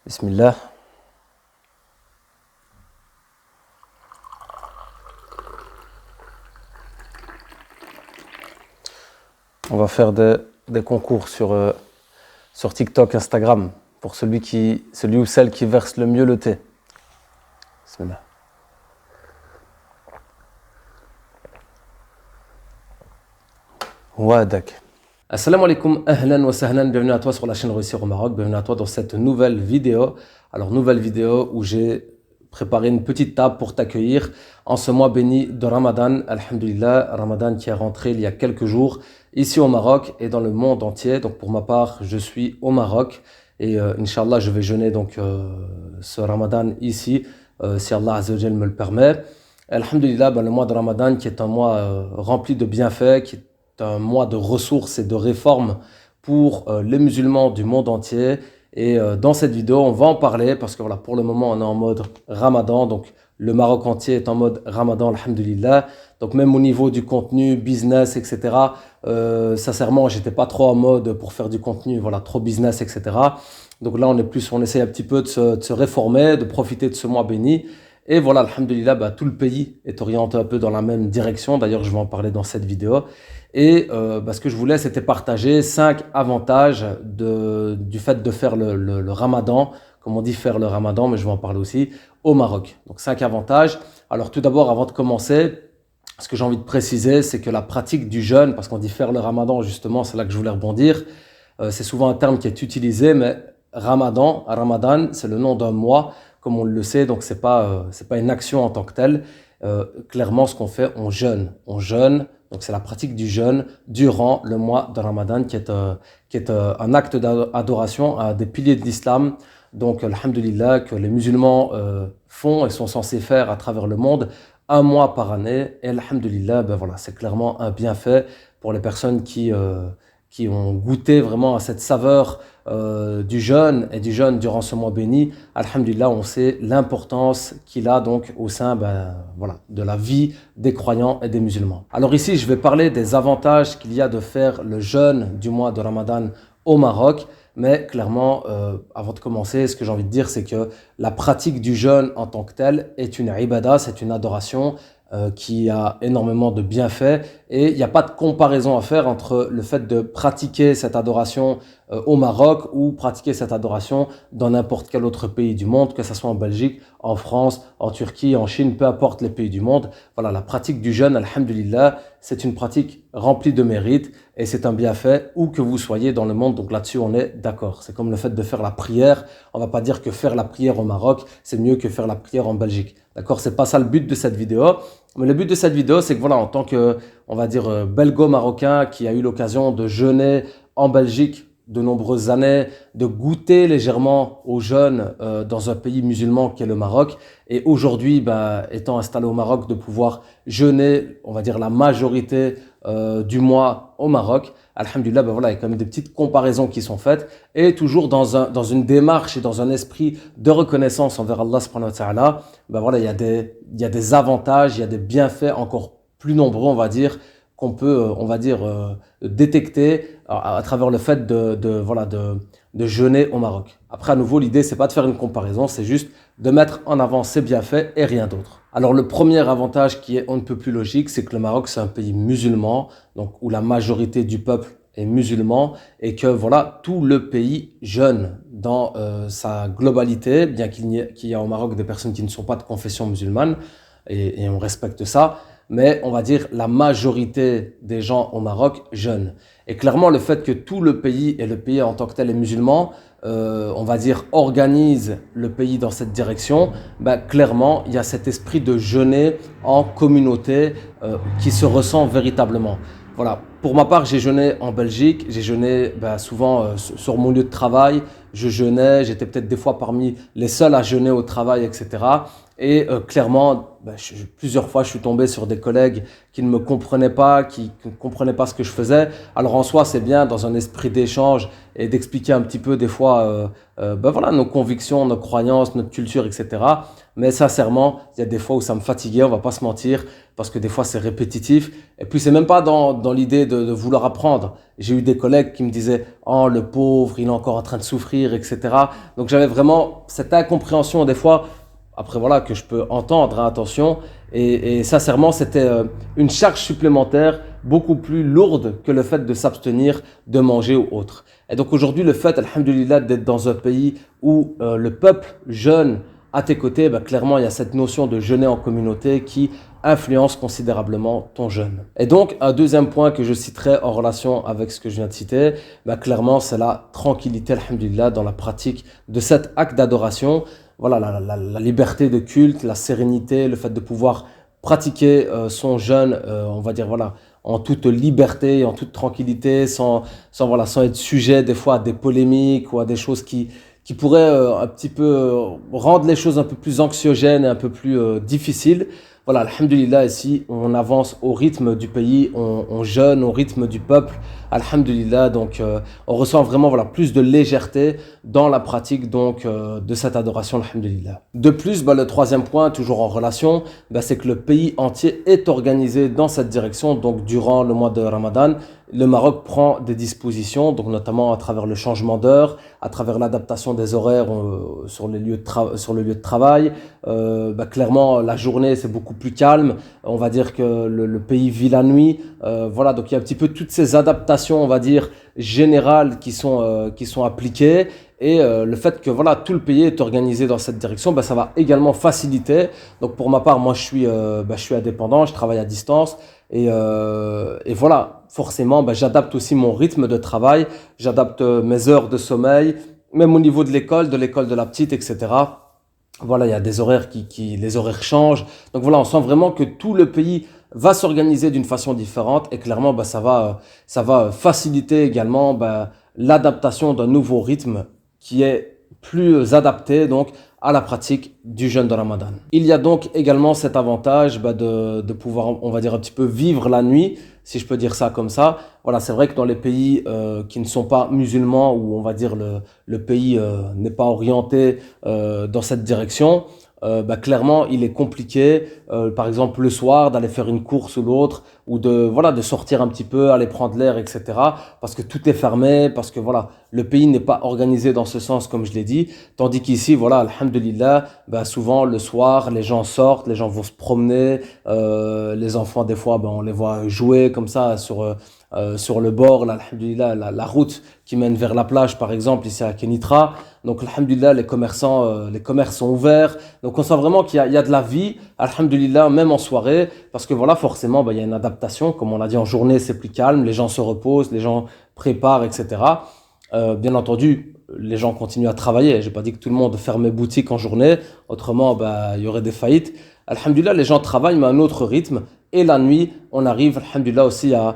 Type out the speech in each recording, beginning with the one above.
Bismillah. On va faire des concours sur TikTok, Instagram, pour celui ou celle qui verse le mieux le thé. Bismillah. Wadak. Assalamu alaikum, ahlan wa sahlan, bienvenue à toi sur la chaîne Réussir au Maroc, bienvenue à toi dans cette nouvelle vidéo. Alors nouvelle vidéo où j'ai préparé une petite table pour t'accueillir en ce mois béni de Ramadan, alhamdulillah, Ramadan qui est rentré il y a quelques jours ici au Maroc et dans le monde entier. Donc pour ma part, je suis au Maroc et Inch'Allah, je vais jeûner donc ce Ramadan ici, si Allah Azza wa Jal me le permet. Alhamdulillah, le mois de Ramadan qui est un mois rempli de bienfaits, qui est un mois de ressources et de réformes pour les musulmans du monde entier. Et dans cette vidéo, on va en parler parce que voilà, pour le moment, on est en mode Ramadan. Donc, le Maroc entier est en mode Ramadan, alhamdulillah. Donc, même au niveau du contenu, business, etc., sincèrement, j'étais pas trop en mode pour faire du contenu, voilà, trop business, etc. Donc là, on essaie un petit peu de se réformer, de profiter de ce mois béni. Et voilà, alhamdulillah, tout le pays est orienté un peu dans la même direction. D'ailleurs, je vais en parler dans cette vidéo. Et ce que je voulais, c'était partager 5 avantages du fait de faire le Ramadan, comme on dit faire le Ramadan, mais je vais en parler aussi, au Maroc. Donc 5 avantages. Alors tout d'abord, avant de commencer, ce que j'ai envie de préciser, c'est que la pratique du jeûne, parce qu'on dit faire le Ramadan, justement, c'est là que je voulais rebondir, c'est souvent un terme qui est utilisé, mais Ramadan, c'est le nom d'un mois, comme on le sait, donc c'est pas une action en tant que telle. Clairement, ce qu'on fait, on jeûne. Donc c'est la pratique du jeûne durant le mois de Ramadan qui est un acte d'adoration à des piliers de l'islam. Donc alhamdulillah que les musulmans font et sont censés faire à travers le monde un mois par année. Et alhamdulillah, voilà, c'est clairement un bienfait pour les personnes qui ont goûté vraiment à cette saveur du jeûne et du jeûne durant ce mois béni. Alhamdulillah, on sait l'importance qu'il a donc au sein de la vie des croyants et des musulmans. Alors ici, je vais parler des avantages qu'il y a de faire le jeûne du mois de Ramadan au Maroc. Mais clairement, avant de commencer, ce que j'ai envie de dire, c'est que la pratique du jeûne en tant que telle est une ibada, c'est une adoration qui a énormément de bienfaits et il n'y a pas de comparaison à faire entre le fait de pratiquer cette adoration au Maroc ou pratiquer cette adoration dans n'importe quel autre pays du monde, que ce soit en Belgique, en France, en Turquie, en Chine, peu importe les pays du monde. Voilà, la pratique du jeûne, alhamdulillah, c'est une pratique remplie de mérite et c'est un bienfait où que vous soyez dans le monde. Donc là-dessus, on est d'accord. C'est comme le fait de faire la prière. On va pas dire que faire la prière au Maroc, c'est mieux que faire la prière en Belgique. D'accord? C'est pas ça le but de cette vidéo. Mais le but de cette vidéo, c'est que voilà, en tant que, on va dire, belgo-marocain qui a eu l'occasion de jeûner en Belgique de nombreuses années, de goûter légèrement au jeûne dans un pays musulman qui est le Maroc. Et aujourd'hui, étant installé au Maroc, de pouvoir jeûner, on va dire, la majorité du mois au Maroc. Alhamdulillah, voilà, il y a quand même des petites comparaisons qui sont faites et toujours dans une démarche et dans un esprit de reconnaissance envers Allah subhanahu wa ta'ala, voilà, il y a des avantages, il y a des bienfaits encore plus nombreux, on va dire, qu'on peut, détecter à travers le fait de jeûner au Maroc. Après, à nouveau, l'idée, c'est pas de faire une comparaison, c'est juste de mettre en avant ses bienfaits et rien d'autre. Alors, le premier avantage qui est on ne peut plus logique, c'est que le Maroc, c'est un pays musulman, donc où la majorité du peuple est musulman et que voilà, tout le pays jeûne dans sa globalité, bien qu'il y a au Maroc des personnes qui ne sont pas de confession musulmane et on respecte ça. Mais on va dire la majorité des gens au Maroc jeûnent. Et clairement, le fait que tout le pays, et le pays en tant que tel est musulman, on va dire organise le pays dans cette direction, clairement, il y a cet esprit de jeûner en communauté qui se ressent véritablement. Voilà. Pour ma part, j'ai jeûné en Belgique, j'ai jeûné souvent sur mon lieu de travail, je jeûnais, j'étais peut-être des fois parmi les seuls à jeûner au travail, etc. Et clairement, plusieurs fois, je suis tombé sur des collègues qui ne me comprenaient pas, qui ne comprenaient pas ce que je faisais. Alors en soi, c'est bien dans un esprit d'échange et d'expliquer un petit peu des fois nos convictions, nos croyances, notre culture, etc. Mais sincèrement, il y a des fois où ça me fatiguait, on va pas se mentir, parce que des fois c'est répétitif. Et puis c'est même pas dans l'idée de vouloir apprendre. J'ai eu des collègues qui me disaient « Oh, le pauvre, il est encore en train de souffrir ». écrire, etc. Donc j'avais vraiment cette incompréhension des fois, après voilà, que je peux entendre, hein, attention, et sincèrement c'était une charge supplémentaire beaucoup plus lourde que le fait de s'abstenir de manger ou autre. Et donc aujourd'hui le fait, alhamdoulilah, d'être dans un pays où le peuple jeûne à tes côtés, bah, clairement il y a cette notion de jeûner en communauté qui influence considérablement ton jeûne. Et donc un deuxième point que je citerai en relation avec ce que je viens de citer, bah, clairement c'est la tranquillité, alhamdoulilah, dans la pratique de cet acte d'adoration. Voilà, la liberté de culte, la sérénité, le fait de pouvoir pratiquer son jeûne, on va dire voilà, en toute liberté, en toute tranquillité, sans être sujet des fois à des polémiques ou à des choses qui pourraient un petit peu rendre les choses un peu plus anxiogènes et un peu plus difficiles. Voilà, alhamdulillah, ici, on avance au rythme du pays, on jeûne au rythme du peuple, alhamdulillah, donc on ressent vraiment voilà, plus de légèreté dans la pratique donc de cette adoration, alhamdulillah. De plus, bah, le troisième point, toujours en relation, bah, c'est que le pays entier est organisé dans cette direction, donc durant le mois de Ramadan, le Maroc prend des dispositions, donc notamment à travers le changement d'heure, à travers l'adaptation des horaires sur le lieu de travail. Bah, clairement, la journée c'est beaucoup plus calme. On va dire que le pays vit la nuit. Voilà, donc il y a un petit peu toutes ces adaptations, on va dire générales qui sont appliquées. Et le fait que voilà tout le pays est organisé dans cette direction, bah, ça va également faciliter. Donc pour ma part, moi je suis indépendant, je travaille à distance et voilà, forcément, bah, j'adapte aussi mon rythme de travail, j'adapte mes heures de sommeil, même au niveau de l'école de la petite, etc. Voilà, il y a des horaires les horaires changent. Donc voilà, on sent vraiment que tout le pays va s'organiser d'une façon différente et clairement, bah, ça va faciliter également bah, l'adaptation d'un nouveau rythme qui est plus adapté donc à la pratique du jeûne de Ramadan. Il y a donc également cet avantage bah, de pouvoir, on va dire un petit peu vivre la nuit, si je peux dire ça comme ça. Voilà, c'est vrai que dans les pays qui ne sont pas musulmans, où on va dire le pays n'est pas orienté dans cette direction, bah, clairement il est compliqué par exemple le soir d'aller faire une course ou l'autre ou de sortir un petit peu, aller prendre l'air, etc. parce que tout est fermé, parce que voilà le pays n'est pas organisé dans ce sens comme je l'ai dit, tandis qu'ici voilà alhamdulillah, bah, souvent le soir les gens sortent, les gens vont se promener, les enfants des fois bah, on les voit jouer comme ça sur le bord, là, alhamdulillah, la route qui mène vers la plage, par exemple, ici à Kenitra. Donc, alhamdulillah, les commerces sont ouverts. Donc, on sent vraiment qu'il y a de la vie, alhamdulillah, même en soirée. Parce que voilà, forcément, bah, il y a une adaptation. Comme on l'a dit, en journée, c'est plus calme. Les gens se reposent, les gens préparent, etc. Bien entendu, les gens continuent à travailler. J'ai pas dit que tout le monde fermait boutique en journée. Autrement, bah, il y aurait des faillites. Alhamdulillah, les gens travaillent, mais à un autre rythme. Et la nuit, on arrive, alhamdulillah, aussi à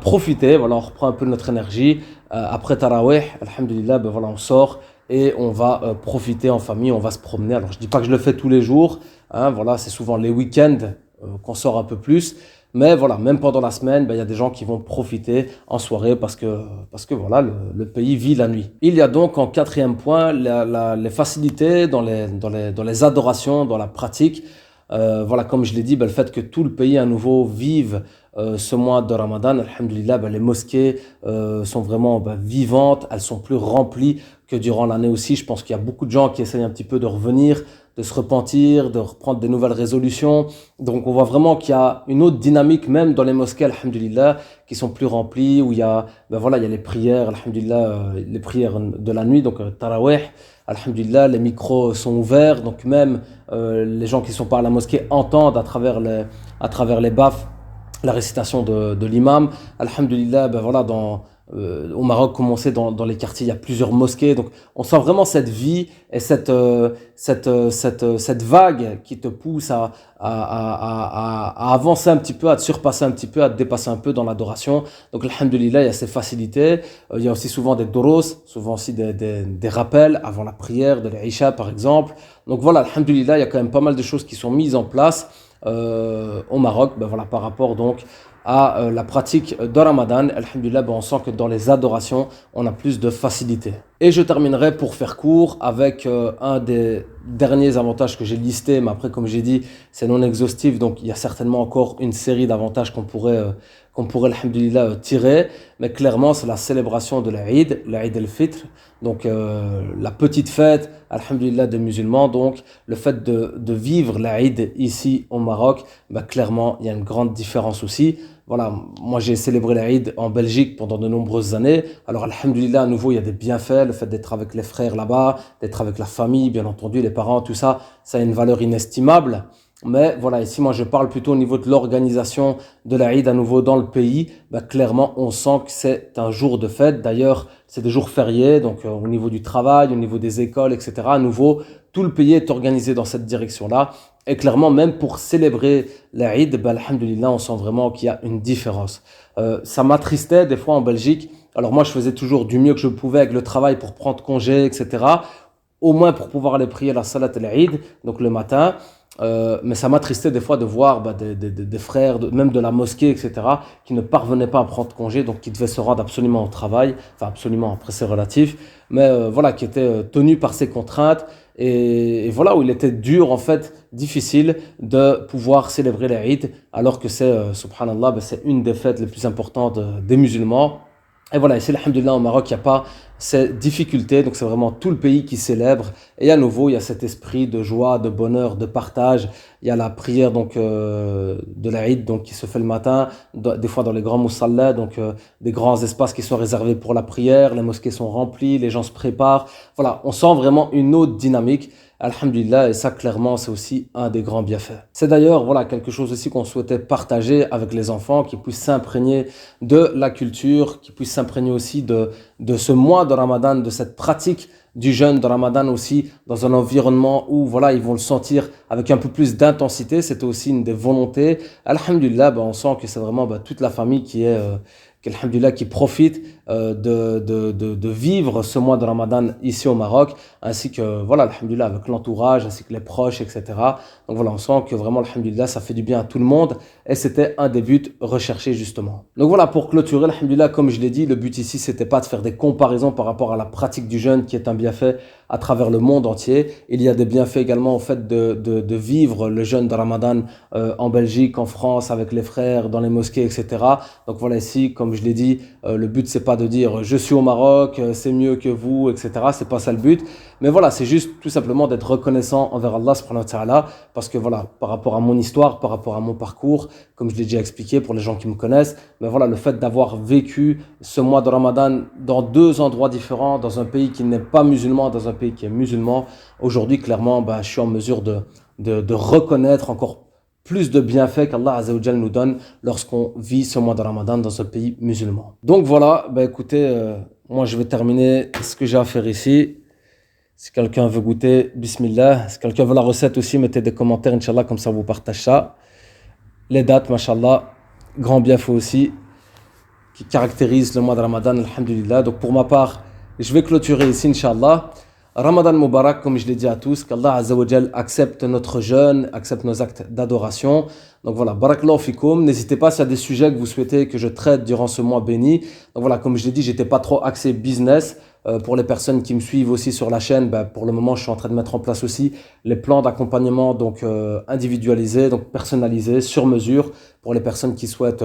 profiter. Voilà, on reprend un peu notre énergie. Après Tarawih, alhamdulillah, ben voilà, on sort et on va profiter en famille, on va se promener. Alors, je dis pas que je le fais tous les jours. Hein, voilà, c'est souvent les week-ends qu'on sort un peu plus. Mais voilà, même pendant la semaine, ben, il y a des gens qui vont profiter en soirée parce que voilà, le pays vit la nuit. Il y a donc en quatrième point les facilités dans les adorations, dans la pratique. Voilà, comme je l'ai dit, ben, le fait que tout le pays à nouveau vive ce mois de Ramadan, alhamdulillah, ben, les mosquées sont vraiment ben, vivantes, elles sont plus remplies que durant l'année aussi. Je pense qu'il y a beaucoup de gens qui essayent un petit peu de revenir, de se repentir, de reprendre des nouvelles résolutions. Donc on voit vraiment qu'il y a une autre dynamique même dans les mosquées, alhamdulillah, qui sont plus remplies, où il y a, ben voilà, il y a les prières, alhamdulillah, les prières de la nuit, donc tarawih, alhamdulillah, les micros sont ouverts, donc même les gens qui ne sont pas à la mosquée entendent à travers les baffes la récitation de l'imam. Alhamdulillah, ben voilà, au Maroc, comme on sait, dans les quartiers, il y a plusieurs mosquées. Donc, on sent vraiment cette vie et cette vague qui te pousse à avancer un petit peu, à te surpasser un petit peu, à te dépasser un peu dans l'adoration. Donc, alhamdulillah, il y a ces facilités. Il y a aussi souvent des doros, souvent aussi des rappels avant la prière de l'Isha, par exemple. Donc, voilà, alhamdulillah, il y a quand même pas mal de choses qui sont mises en place au Maroc, ben voilà, par rapport donc à la pratique de Ramadan, alhamdulillah, on sent que dans les adorations, on a plus de facilité. Et je terminerai pour faire court avec un des derniers avantages que j'ai listé, mais après, comme j'ai dit, c'est non exhaustif, donc il y a certainement encore une série d'avantages qu'on pourrait, alhamdulillah, tirer. Mais clairement, c'est la célébration de l'Aïd el-Fitr, donc la petite fête, alhamdulillah, des musulmans. Donc, le fait de vivre l'Aïd ici au Maroc, clairement, il y a une grande différence aussi. Voilà, moi j'ai célébré l'Aïd en Belgique pendant de nombreuses années. Alors, alhamdulillah, à nouveau, il y a des bienfaits. Le fait d'être avec les frères là-bas, d'être avec la famille, bien entendu, les parents, tout ça, ça a une valeur inestimable. Mais voilà, ici, moi, je parle plutôt au niveau de l'organisation de l'Aïd à nouveau dans le pays. Clairement, on sent que c'est un jour de fête. D'ailleurs, c'est des jours fériés, donc au niveau du travail, au niveau des écoles, etc. À nouveau, tout le pays est organisé dans cette direction-là. Et clairement, même pour célébrer l'Aïd, alhamdulillah, on sent vraiment qu'il y a une différence. Ça m'attristait des fois en Belgique. Alors moi, je faisais toujours du mieux que je pouvais avec le travail pour prendre congé, etc. Au moins pour pouvoir aller prier la salat al-Aïd, donc le matin. Mais ça m'attristait des fois de voir des frères, même de la mosquée, etc., qui ne parvenaient pas à prendre congé, donc qui devaient se rendre absolument au travail, enfin absolument, après c'est relatif, mais voilà, qui étaient tenus par ces contraintes, et voilà, où il était dur, en fait, difficile de pouvoir célébrer l'Aïd, alors que c'est, subhanallah, c'est une des fêtes les plus importantes des musulmans. Et voilà, ici, alhamdulillah, au Maroc, il n'y a pas ces difficultés, donc c'est vraiment tout le pays qui célèbre. Et à nouveau, il y a cet esprit de joie, de bonheur, de partage. Il y a la prière donc de l'Aïd, donc qui se fait le matin, des fois dans les grands mousallas, donc des grands espaces qui sont réservés pour la prière. Les mosquées sont remplies, les gens se préparent. Voilà, on sent vraiment une autre dynamique. Alhamdulillah, et ça clairement c'est aussi un des grands bienfaits. C'est d'ailleurs voilà quelque chose aussi qu'on souhaitait partager avec les enfants, qui puissent s'imprégner de la culture, qui puissent s'imprégner aussi de ce mois de Ramadan, de cette pratique du jeûne de Ramadan aussi, dans un environnement où voilà ils vont le sentir avec un peu plus d'intensité. C'était aussi une des volontés. Alhamdulillah, on sent que c'est vraiment toute la famille qui est qui profite de vivre ce mois de Ramadan ici au Maroc, ainsi que voilà, alhamdulillah, avec l'entourage, ainsi que les proches, etc. Donc voilà, on sent que vraiment, alhamdulillah, ça fait du bien à tout le monde, et c'était un des buts recherchés justement. Donc voilà, pour clôturer, alhamdulillah, comme je l'ai dit, le but ici, c'était pas de faire des comparaisons par rapport à la pratique du jeûne, qui est un bienfait à travers le monde entier. Il y a des bienfaits également au fait de vivre le jeûne de Ramadan en Belgique, en France, avec les frères, dans les mosquées, etc. Donc voilà, ici, comme je l'ai dit, le but c'est pas de dire je suis au Maroc, c'est mieux que vous, etc. C'est pas ça le but. Mais voilà, c'est juste tout simplement d'être reconnaissant envers Allah subhanahu wa ta'ala, parce que voilà, par rapport à mon histoire, par rapport à mon parcours, comme je l'ai déjà expliqué pour les gens qui me connaissent, mais voilà, le fait d'avoir vécu ce mois de Ramadan dans deux endroits différents, dans un pays qui n'est pas musulman, dans un pays qui est musulman, aujourd'hui clairement, je suis en mesure de reconnaître encore plus de bienfaits qu'Allah Azza wa Jal nous donne lorsqu'on vit ce mois de Ramadan dans un pays musulman. Donc voilà, écoutez, moi je vais terminer ce que j'ai à faire ici. Si quelqu'un veut goûter, bismillah. Si quelqu'un veut la recette aussi, mettez des commentaires, Inch'Allah, comme ça vous partagez ça. Les dates, mashallah, grand bienfait aussi, qui caractérise le mois de Ramadan, alhamdulillah. Donc pour ma part, je vais clôturer ici, Inch'Allah. Ramadan Mubarak, comme je l'ai dit à tous, qu'Allah Azza wa Jal accepte notre jeûne, accepte nos actes d'adoration. Donc voilà, barakallahu fikoum. N'hésitez pas s'il y a des sujets que vous souhaitez que je traite durant ce mois béni. Donc voilà, comme je l'ai dit, j'étais pas trop axé business. Pour les personnes qui me suivent aussi sur la chaîne, pour le moment, je suis en train de mettre en place aussi les plans d'accompagnement donc individualisés, donc personnalisés, sur mesure, pour les personnes qui souhaitent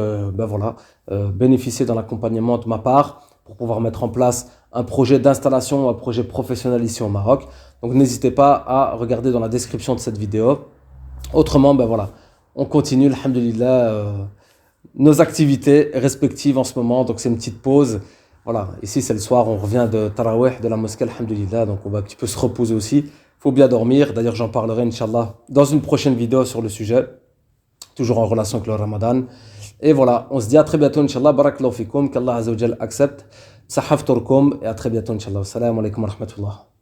bénéficier d'un accompagnement de ma part, pour pouvoir mettre en place un projet d'installation, un projet professionnel ici au Maroc. Donc n'hésitez pas à regarder dans la description de cette vidéo. Autrement, on continue, alhamdulillah, nos activités respectives en ce moment. Donc c'est une petite pause. Voilà, ici c'est le soir, on revient de Tarawih, de la mosquée, alhamdulillah, donc on va un petit peu se reposer aussi. Il faut bien dormir, d'ailleurs j'en parlerai, Inch'Allah, dans une prochaine vidéo sur le sujet, toujours en relation avec le Ramadan. Et voilà, on se dit à très bientôt, Inch'Allah, barakallahu fikoum, qu'Allah Azza wa Jal accepte, sahaf turkoum, et à très bientôt, Inch'Allah. Assalamu alaikum wa rahmatullah.